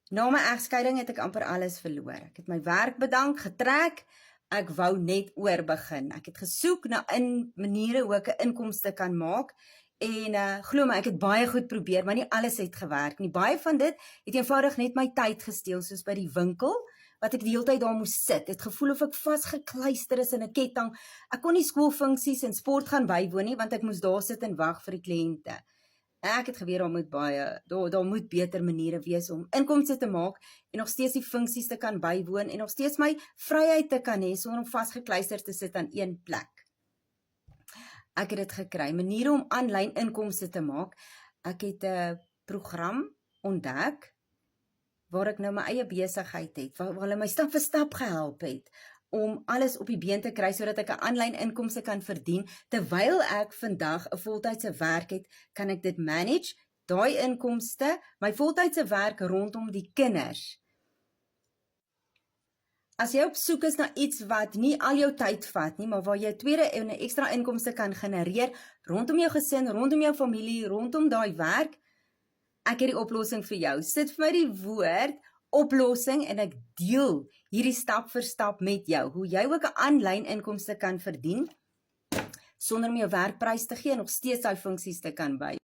Na my egskeiding het ek amper alles verloor. Ek het my werk bedank, getrek, ek wou net oorbegin. Ek het gesoek na maniere hoe ek 'n inkomste kan maak, en glo my, ek het baie goed probeer, maar nie alles het gewerk nie. Baie van dit het eenvoudig net my tyd gesteel, soos by die winkel, wat ek die hele tyd daar moes sit. Het gevoel of ek vasgekluister is in 'n ketting. Ek kon nie skoolfunksies en sport gaan bywoon nie, want ek moes daar sit en wag vir die kliënte. Ek het geweet daar moet beter maniere wees om inkomste te maak en nog steeds die funksies te kan bywoon en nog steeds my vryheid te kan hê sonder om vasgekluister te sit aan een plek. Ek het dit gekry, maniere om aanlyn inkomste te maak. Ek het 'n program ontdek waar ek nou my eie besigheid het, waar hulle my stap vir stap gehelp het om alles op die been te kry, sodat ek 'n aanlyn inkomste kan verdien. Terwyl ek vandag 'n voltydse werk het, kan ek dit manage, daai inkomste, my voltydse werk rondom die kinders. As jy op soek is na iets wat nie al jou tyd vat nie, maar waar jy 'n tweede en 'n ekstra inkomste kan genereer, rondom jou gesin, rondom jou familie, rondom daai werk, ek het die oplossing vir jou. Sit vir my die woord oplossing en ek deel hierdie stap vir stap met jou, hoe jy ook 'n aanlyn inkomste kan verdien, sonder om jou werkprys te gee en nog steeds daai funksies te kan by.